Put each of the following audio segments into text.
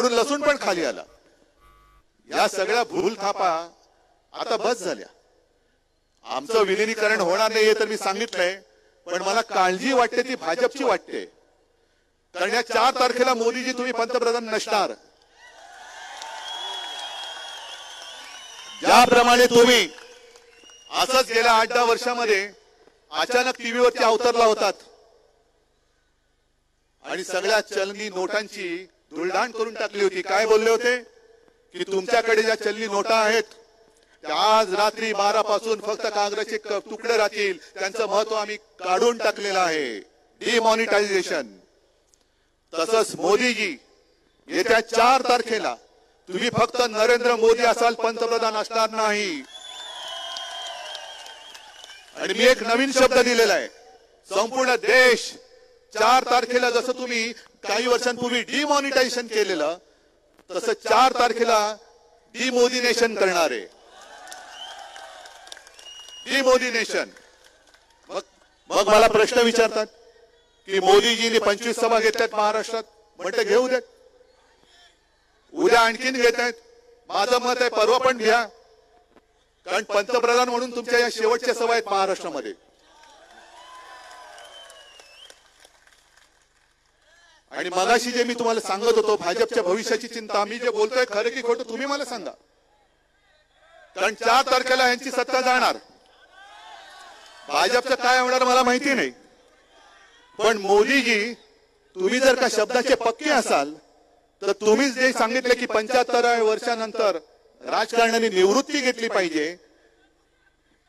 म्हणून लसूण पण खाली आला। या सगळ्या भूलथापा आता बस झाल्या। आमचं विलीनीकरण होणार नाहीये तर मी सांगितलंय, पण मला काळजी वाटते ती भाजपची वाटते। कारण या 4 तारखेला मोदीजी तुम्ही पंतप्रधान नसणार। ज्याप्रमाणे तुम्ही असंच गेल्या 8-10 वर्षामध्ये अचानक टीव्हीवरती अवतरला होतात आणि सगळ्या चलनी नोटांची धुळदाण करून टाकली होती। काय बोलले होते की तुमच्याकडे ज्या चलनी नोटा आहेत त्या आज रात्री 12 पासून फक्त काँग्रेसचे तुकडे राहतील, त्यांचं महत्व आम्ही काढून टाकलेलं आहे, डिमॉनिटायझेशन। तसंच मोदीजी येत्या 4 तारखेला तुम्ही फक्त नरेंद्र मोदी असाल, पंतप्रधान असणार नाही। आणि मी एक नवीन शब्द दिलेला आहे, संपूर्ण देश 4 तारखेला जसं तुम्ही काही वर्षांपूर्वी डिमॉनिटायझेशन केलेलं तसं 4 तारखेला डिमोदिनेशन करणार आहे। डिमोदिनेशन। मग मला प्रश्न विचारतात की मोदीजींनी 25 सभा घेतल्यात महाराष्ट्रात, म्हणते घेऊ देत, उद्या आणखीन घेत आहेत। माझं मत आहे परवा पण घ्या, कारण पंतप्रधान म्हणून तुमच्या या शेवटच्या सभा आहेत महाराष्ट्रामध्ये। आणि मगाशी जे मी तुम्हाला सांगत होतो भाजपच्या भविष्याची चिंता, मी जे बोलतोय खरं की खोटं तुम्ही मला सांगा, कारण 4 तारखेला यांची सत्ता जाणार। भाजपचं काय होणार मला माहिती नाही, पण मोदीजी तुम्ही जर का शब्दाचे पक्के असाल तर तुम्हीच जे सांगितले की 75व्या वर्षानंतर राजकारणाने निवृत्ती घेतली पाहिजे,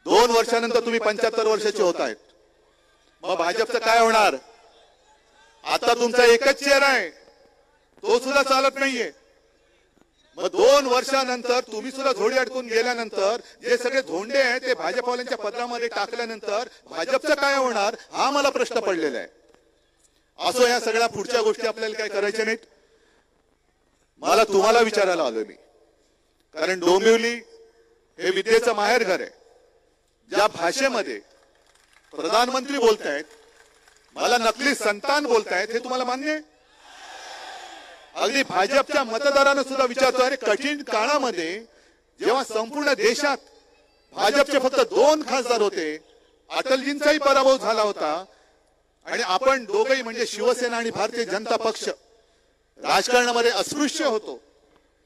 2 वर्षानंतर तुम्ही 75 वर्षाचे होत आहेत, मग भाजपचं काय होणार? आता तुमचा एकच चेहरा आहे, तो सुद्धा चालत नाहीये। मग 2 वर्षानंतर तुम्ही सुद्धा झोडी अडकून गेल्यानंतर जे सगळे धोंडे आहेत ते भाजपवाल्यांच्या पदरामध्ये टाकल्यानंतर भाजपचं काय होणार हा मला प्रश्न पडलेला आहे। असो, या सगळ्या पुढच्या गोष्टी आपल्याला काय करायच्या नाहीत। मला तुम्हाला विचारायला आलोय मी, कारण डोंबिवली हे विद्येचं माहेरघर आहे। ज्या भाषेमध्ये प्रधानमंत्री बोलतायत, मला नकली संतान बोलतायत, हे तुम्हाला मान्य आहे? अगदी भाजपच्या मतदारांना सुद्धा विचारतो, अरे कठीण काळामध्ये जेव्हा संपूर्ण देशात भाजपचे फक्त 2 खासदार होते, अटलजींचाही पराभव झाला होता आणि आपण दोघेही म्हणजे शिवसेना आणि भारतीय जनता पक्ष राजकारणामध्ये अस्पृश्य होतो,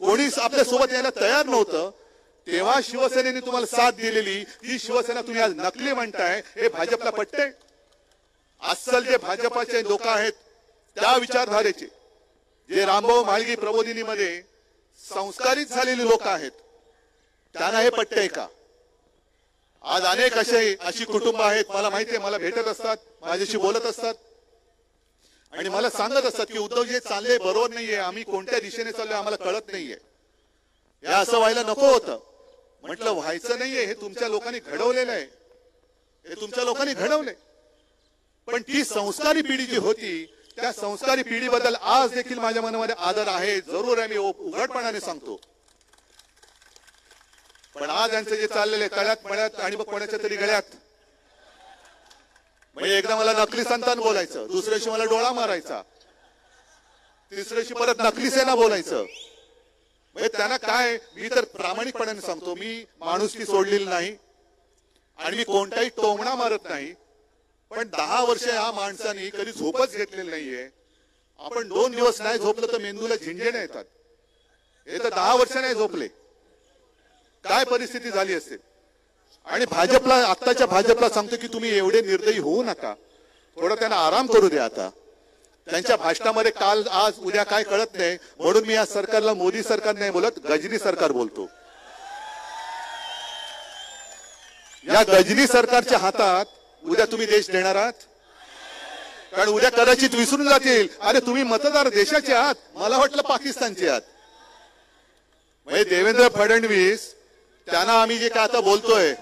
कोणीच आपल्या सोबत यायला तयार नव्हतं, तेव्हा शिवसेनेने तुम्हाला साथ दिलेली ती शिवसेना तुम्ही आज नकली म्हणताय, हे भाजपला पटते? अस्सल जे भाजपाचे लोक आहेत त्या विचारधारेचे, जे रामभाऊ म्हाळगी प्रबोधिनीमध्ये संस्कारित झालेली लोक आहेत, त्यांना हे पटतंय का? आज अनेक अशी कुटुंब आहेत, मला माहिती आहे, मला भेटत असतात, माझ्याशी बोलत असतात आणि मला सांगत असतात की उद्धव जे चालले बरोबर नाहीये, आम्ही कोणत्या दिशेने चाललोय आम्हाला कळत नाहीये, हे असं व्हायला नको होतं। म्हटलं व्हायचं नाहीये, हे तुमच्या लोकांनी घडवलेलं आहे, हे तुमच्या लोकांनी घडवले, पण ती संस्कारी पिढी जी होती त्या संस्कारी पिढीबद्दल आज देखील माझ्या मनामध्ये आदर आहे, जरूर आहे, मी उघडपणाने सांगतो। पण आज यांचं जे चाललेलं आहे तळ्यात मळ्यात आणि मग कोणाच्या तरी गळ्यात, म्हणजे एकदा मला नकली संतान बोलायचं, दुसऱ्या दिवशी मला डोळा मारायचा, तिसऱ्या दिवशी परत नकली सेना बोलायचं, म्हणजे त्यांना काय? मी तर प्रामाणिकपणाने सांगतो, मी माणुसकी सोडलेली नाही आणि मी कोणताही टोमणा मारत नाही, पण 10 वर्ष या माणसाने कधी झोपच घेतलेली नाहीये। आपण 2 दिवस नाही झोपलं तर मेंदूला झिंजेण्या येतात, हे तर 10 वर्ष नाही झोपले, काय परिस्थिती झाली असेल? आणि भाजपला, आत्ताच्या भाजपला सांगतो की तुम्ही एवढे निर्दयी होऊ नका, थोडं त्यांना आराम करू द्या। आता त्यांच्या भाषणामध्ये काल आज उद्या काय कळत नाही, म्हणून मी या सरकारला मोदी सरकार नाही बोलत, गजनी सरकार बोलतो। या गजनी सरकारच्या हातात उद्या तुम्ही देश देणार आहात, कारण उद्या कदाचित विसरून जातील, अरे तुम्ही मतदार देशाचे आहात, मला वाटलं पाकिस्तानचे आहात। म्हणजे देवेंद्र फडणवीस त्यांना आम्ही जे काय आता बोलतोय,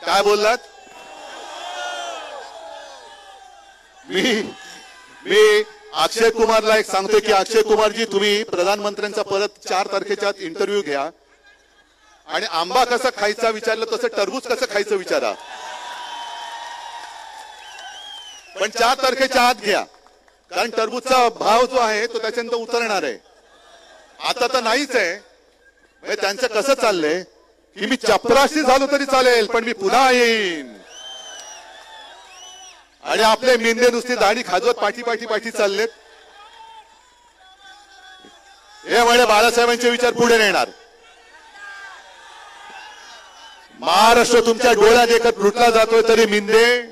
काय बोललात? मी अक्षय कुमारला एक सांगतोय की अक्षय कुमारजी, तुम्ही प्रधानमंत्र्यांचा परत 4 तारखेच्या इंटरव्ह्यू घ्या आणि आंबा कसा खायचा विचारलं तसं टरबूज कसं खायचं विचारा। पण 4 तारखेच्या आत घ्या, कारण टरबूजचा भाव जो आहे तो त्याच्यानंतर उतरणार आहे. आता तर नाहीच आहे. त्यांचं कसं चाललंय की मी चपराशी झालो तरी चालेल, पण मी पुन्हा येईन. आणि आपले मेंदे नुसती दाढी खाजवत पाठी पाठी पाठी चाललेत. हे म्हणे बाळासाहेबांचे विचार पुढे नेणार. महाराष्ट्र तुमच्या डोळ्यात एकच लुटला जातोय, तरी मिंदे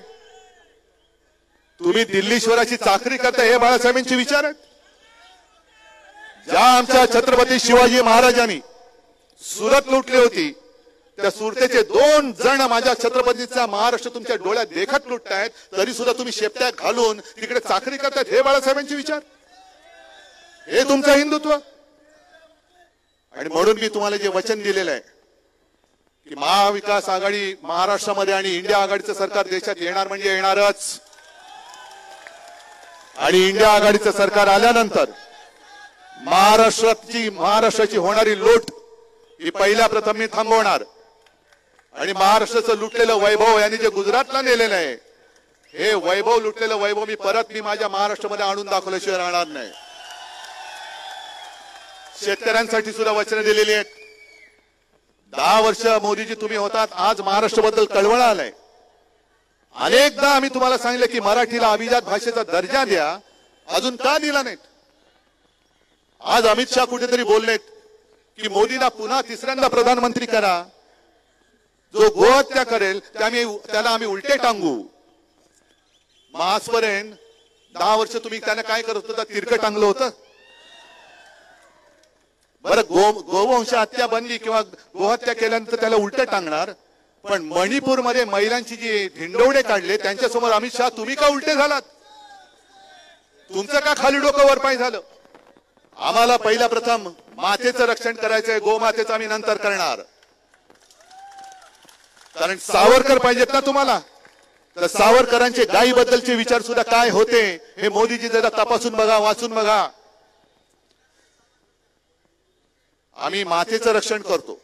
तुम्ही दिल्लीश्वराची चाकरी करताय. हे बाळासाहेबांचे विचार आहेत. ज्या आमच्या छत्रपती शिवाजी महाराजांनी सुरत लुटली होती, त्या सुरतेचे 2 जण माझ्या छत्रपतीचा महाराष्ट्र तुमच्या डोळ्यात देखत लुटतायत, तरी सुद्धा तुम्ही शेपट्या घालून तिकडे चाकरी करतायत. हे बाळासाहेबांचे विचार, हे तुमचं हिंदुत्व. आणि म्हणून मी तुम्हाला जे वचन दिलेलं आहे की महाविकास आघाडी महाराष्ट्रामध्ये आणि इंडिया आघाडीचं सरकार देशात येणार म्हणजे येणारच. आणि इंडिया आघाडीचं सरकार आल्यानंतर महाराष्ट्राची होणारी लूट ही पहिल्या प्रथम मी थांबवणार. आणि महाराष्ट्राचं लुटलेलं वैभव यांनी जे गुजरातला नेलेलं आहे, हे वैभव लुटलेलं वैभव मी माझ्या महाराष्ट्रामध्ये आणून दाखवल्याशिवाय राहणार नाही. शेतकऱ्यांसाठी सुद्धा वचनं दिलेली आहेत. 10 वर्ष मोदीजी तुम्ही होतात, आज महाराष्ट्राबद्दल कळवळ आलंय. अनेकदा आम्ही तुम्हाला सांगितलं की मराठीला अभिजात भाषेचा दर्जा द्या, अजून का दिला नाहीत? आज अमित शाह कुठेतरी बोललेत की मोदींना पुन्हा 3ऱ्यांदा प्रधानमंत्री करा. जो गोहत्या करेल त्याला आम्ही उलटे टांगू. आजपर्यंत 10 वर्ष तुम्ही त्यांना काय करत होता? तिरकं टांगलं होतं. बरं, गोवंश हत्या बनली किंवा गोहत्या केल्यानंतर त्याला उलट टांगणार. पण मणिपूरमध्ये महिलांची जी धिंडवडे काढले त्यांच्यासमोर अमित शाह तुम्ही का उलटे झालात? तुमचं का खाली डोकं वर पाय झालं? आम्हाला पहिला प्रथम मातेचं रक्षण करायचंय, गोमातेचं आम्ही नंतर करणार. कारण सावरकर पाहिजेत ना तुम्हाला, तर सावरकरांचे गायीबद्दलचे विचार सुद्धा काय होते हे मोदीजी जरा तपासून बघा, वाचून बघा. आम्ही मातेचं रक्षण करतो,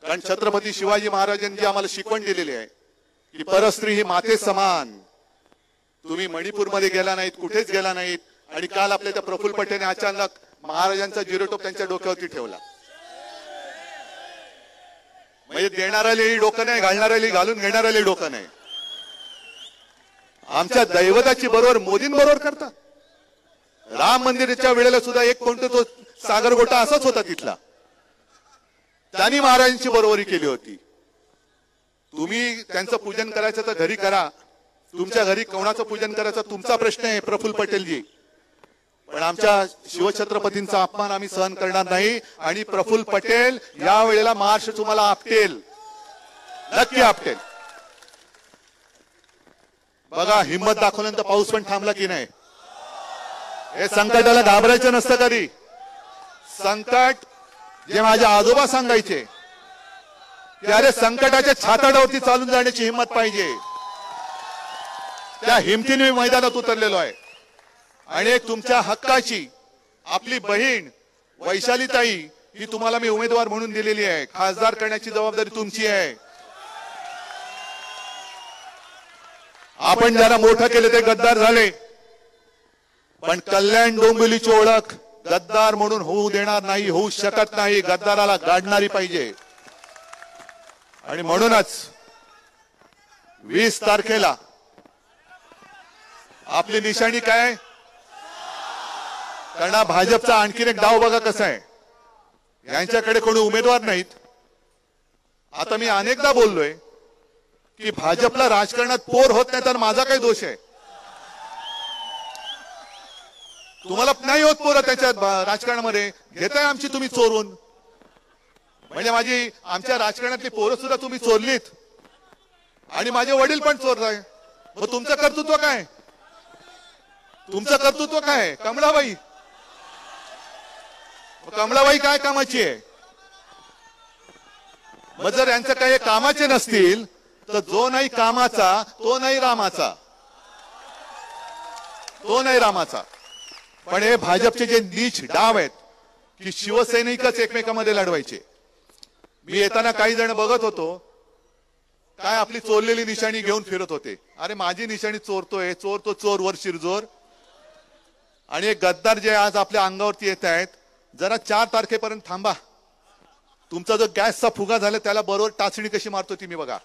कारण छत्रपती शिवाजी महाराजांनी आम्हाला शिकवण दिलेली आहे की परस्त्री ही माते समान. तुम्ही मणिपूरमध्ये गेला नाहीत, कुठेच गेला नाहीत. आणि काल आपल्या त्या प्रफुल्ल पटेलने अचानक महाराजांचा जिरोटोप त्यांच्या डोक्यावरती ठेवला. म्हणजे देणाऱ्याला डोकं नाही, घालणाऱ्याला घालून घेणाऱ्याला डोकं नाही. आमच्या दैवताची बरोबर मोदींबरोबर करतात. राम मंदिराच्या वेळेला सुद्धा एक कोणता तो सागर गोटा असाच होता तिथला, त्यांनी महाराजांची बरोबरी केली होती. तुम्ही त्यांचं पूजन करायचं तर घरी करा, तुमच्या घरी कोणाचं पूजन करायचं तुमचा प्रश्न आहे प्रफुल्ल पटेलजी. पण आमच्या शिवछत्रपतींचा अपमान आम्ही सहन करणार नाही. आणि प्रफुल्ल पटेल या वेळेला महाराष्ट्र तुम्हाला आपटेल, नक्की आपटेल. बघा, हिंमत दाखवल्यानंतर पाऊस पण थांबला की नाही. हे संकटाला घाबरायचं नसतं कधी. संकट जे माझे आजोबा सांगायचे की अरे संकटाच्या छाताडावरती चालून जाण्याची हिंमत पाहिजे. त्या हिमतीने मी मैदानात उतरलेलो आहे. आणि एक तुमच्या हक्काची आपली बहीण वैशालीताई ही तुम्हाला मी उमेदवार म्हणून दिलेली आहे. खासदार करण्याची जबाबदारी तुमची आहे. आपण ज्यांना मोठं केले ते गद्दार झाले, पण कल्याण डोंबिवलीची ओळख गद्दार म्हणून होऊ देणार नाही, होऊ शकत नाही. गद्दाराला गाडणारी पाहिजे. आणि म्हणूनच 20 तारखेला आपली निशाणी काय? कारण भाजपचा आणखीन एक डाव बघा कसा आहे. यांच्याकडे कोणी उमेदवार नाहीत. आता मी अनेकदा बोललोय की भाजपला राजकारणात पोर होत नाही तर माझा काय दोष आहे? तुम्हाला नाही होत पोरं त्याच्यात राजकारणामध्ये, घेताय आमची तुम्ही चोरून. म्हणजे आमच्या राजकारणातली पोरं सुद्धा तुम्ही चोरलीत आणि माझे वडील पण चोरलाय. मग तुमचं कर्तृत्व काय? तुमचं कर्तृत्व काय? कमळाबाई, कमळाबाई काय कामाची आहे? मग जर यांचं काही कामाचे नसतील तर जो नाही कामाचा तो नाही रामाचा, तो नाही रामाचा. पण हे भाजपचे जे नीच डाव आहेत की शिवसैनिकच एकमेकांमध्ये लढवायचे. मी येताना काही जण बघत होतो, काय आपली चोरलेली निशाणी घेऊन फिरत होते. अरे माझी निशाणी चोरतोय, चोर तो चोर वर शिरजोर. आणि एक गद्दार जे आज आपल्या अंगावरती येत आहेत, जरा 4 तारखेपर्यंत थांबा. तुमचा जो गॅसचा फुगा झाला त्याला बरोबर टाचणी कशी मारतो ती मी बघा.